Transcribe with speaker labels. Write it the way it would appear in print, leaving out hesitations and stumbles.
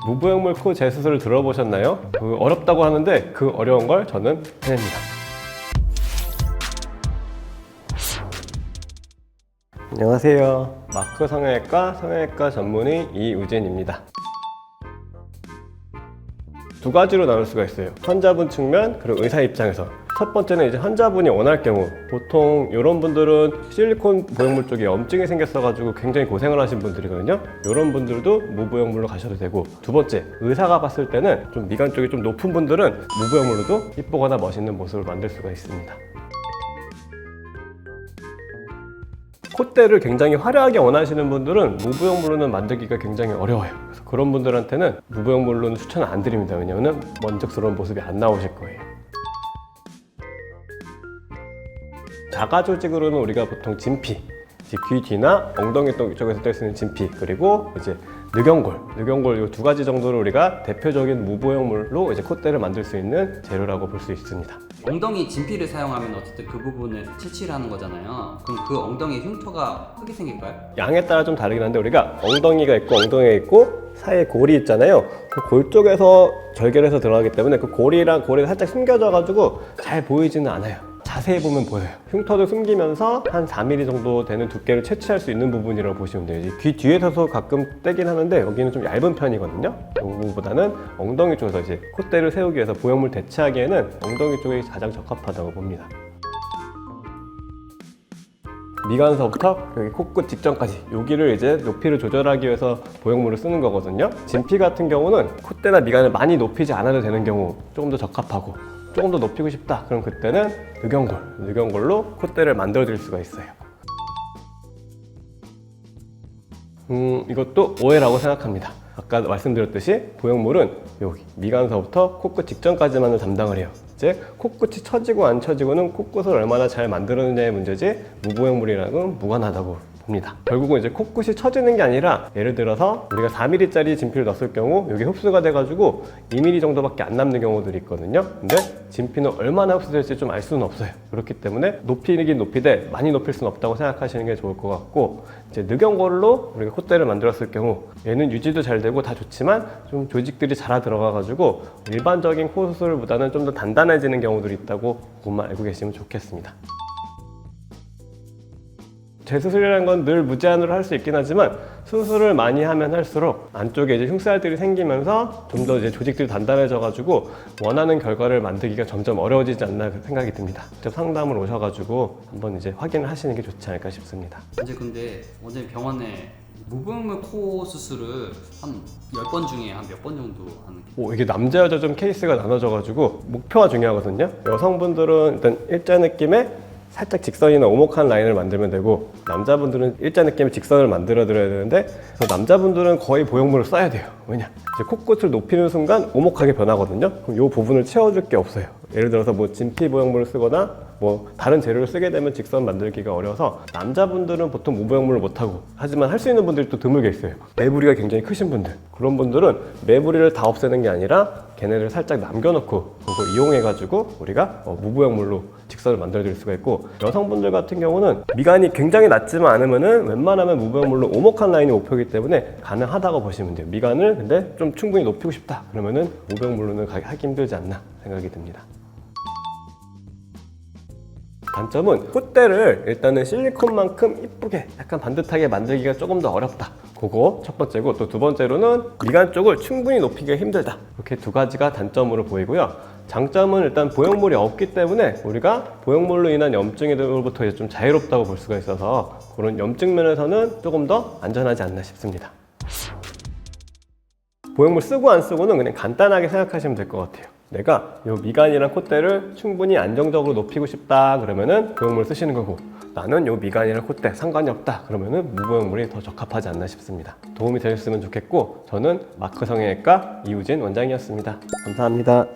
Speaker 1: 무부형물 코 재수술을 들어보셨나요? 어렵다고 하는데 그 어려운 걸 저는 해냅니다. 안녕하세요. 마크 성형외과 전문의 이우진입니다. 두 가지로 나눌 수가 있어요. 환자분 측면 그리고 의사 입장에서. 첫 번째는 이제 환자분이 원할 경우, 보통 이런 분들은 실리콘 보형물 쪽에 염증이 생겼어가지고 굉장히 고생을 하신 분들이거든요. 이런 분들도 무부형물로 가셔도 되고, 두 번째, 의사가 봤을 때는 좀 미간 쪽이 좀 높은 분들은 무부형물로도 이쁘거나 멋있는 모습을 만들 수가 있습니다. 콧대를 굉장히 화려하게 원하시는 분들은 무부형물로는 만들기가 굉장히 어려워요. 그래서 그런 분들한테는 무부형물로는 추천을 안 드립니다. 왜냐하면 만족스러운 모습이 안 나오실 거예요. 자가 조직으로는 우리가 보통 진피, 귀 뒤나 엉덩이 쪽에서 뗄 수 있는 진피, 그리고 이제 늑연골 이 두 가지 정도를 우리가 대표적인 무부형물로 이제 콧대를 만들 수 있는 재료라고 볼 수 있습니다.
Speaker 2: 엉덩이 진피를 사용하면 어쨌든 그 부분을 채취를 하는 거잖아요. 그럼 그 엉덩이 흉터가 크게 생길까요?
Speaker 1: 양에 따라 좀 다르긴 한데, 우리가 엉덩이가 있고 사이에 골이 있잖아요. 그 골 쪽에서 절개를 해서 들어가기 때문에 그 골이랑 골이 살짝 숨겨져 가지고 잘 보이지는 않아요. 자세히 보면 보여요. 흉터도 숨기면서 한 4mm 정도 되는 두께를 채취할 수 있는 부분이라고 보시면 돼요. 귀 뒤에서도 가끔 떼긴 하는데 여기는 좀 얇은 편이거든요. 요거보다는 엉덩이 쪽에서 이제 콧대를 세우기 위해서 보형물 대체하기에는 엉덩이 쪽이 가장 적합하다고 봅니다. 미간서부터 여기 코끝 직전까지 여기를 이제 높이를 조절하기 위해서 보형물을 쓰는 거거든요. 진피 같은 경우는 콧대나 미간을 많이 높이지 않아도 되는 경우 조금 더 적합하고, 조금 더 높이고 싶다 그럼 그때는 늑연골로 콧대를 만들어 드릴 수가 있어요. 이것도 오해라고 생각합니다. 아까 말씀드렸듯이 보형물은 여기 미간서부터 코끝 직전까지만을 담당을 해요. 이제 코끝이 처지고 안 처지고는 코끝을 얼마나 잘 만들었느냐의 문제지, 무부형물이랑은 무관하다고 봅니다. 결국은 이제 코끝이 처지는 게 아니라, 예를 들어서 우리가 4mm짜리 진피를 넣었을 경우 여기 흡수가 돼가지고 2mm 정도밖에 안 남는 경우들이 있거든요. 근데 진피는 얼마나 흡수될지 좀 알 수는 없어요. 그렇기 때문에 높이긴 높이되 많이 높일 수는 없다고 생각하시는 게 좋을 것 같고, 이제 늑연골로 우리가 콧대를 만들었을 경우 얘는 유지도 잘 되고 다 좋지만 좀 조직들이 자라 들어가가지고 일반적인 코 수술보다는 좀 더 단단해지는 경우들이 있다고 그것만 알고 계시면 좋겠습니다. 재수술이라는 건 늘 무제한으로 할 수 있긴 하지만, 수술을 많이 하면 할수록 안쪽에 이제 흉살들이 생기면서 좀 더 이제 조직들이 단단해져가지고 원하는 결과를 만들기가 점점 어려워지지 않나 생각이 듭니다. 직접 상담을 오셔가지고 한번 이제 확인을 하시는 게 좋지 않을까 싶습니다.
Speaker 2: 이제 근데 어제 병원에 무부형물 코 수술을 한 10번 중에 한 몇 번 정도 하는 게?
Speaker 1: 이게 남자 여자 좀 케이스가 나눠져가지고 목표가 중요하거든요. 여성분들은 일단 일자 느낌의 살짝 직선이나 오목한 라인을 만들면 되고, 남자분들은 일자 느낌의 직선을 만들어 드려야 되는데, 그래서 남자분들은 거의 보형물을 써야 돼요. 왜냐? 이제 코끝을 높이는 순간 오목하게 변하거든요. 그럼 이 부분을 채워줄 게 없어요. 예를 들어서 뭐 진피 보형물을 쓰거나 뭐 다른 재료를 쓰게 되면 직선 만들기가 어려워서 남자분들은 보통 무보형물을 못하고, 하지만 할 수 있는 분들이 또 드물게 있어요. 매부리가 굉장히 크신 분들, 그런 분들은 매부리를 다 없애는 게 아니라 걔네를 살짝 남겨놓고 그걸 이용해가지고 우리가 무보형물로 직선을 만들어 드릴 수가 있고, 여성분들 같은 경우는 미간이 굉장히 낮지만 않으면은 웬만하면 무보형물로 오목한 라인이 목표이기 때문에 가능하다고 보시면 돼요. 미간을 근데 좀 충분히 높이고 싶다 그러면은 무보형물로는 하기 힘들지 않나 생각이 듭니다. 단점은 콧대를 일단은 실리콘만큼 이쁘게 약간 반듯하게 만들기가 조금 더 어렵다, 그거 첫 번째고, 또 두 번째로는 미간 쪽을 충분히 높이기가 힘들다, 이렇게 두 가지가 단점으로 보이고요. 장점은 일단 보형물이 없기 때문에 우리가 보형물로 인한 염증으로부터 이제 좀 자유롭다고 볼 수가 있어서 그런 염증 면에서는 조금 더 안전하지 않나 싶습니다. 보형물 쓰고 안 쓰고는 그냥 간단하게 생각하시면 될 것 같아요. 내가 이 미간이랑 콧대를 충분히 안정적으로 높이고 싶다 그러면은 보형물 쓰시는 거고, 나는 이 미간이랑 콧대 상관이 없다 그러면은 무보형물이 더 적합하지 않나 싶습니다. 도움이 되셨으면 좋겠고, 저는 마크 성형외과 이우진 원장이었습니다. 감사합니다.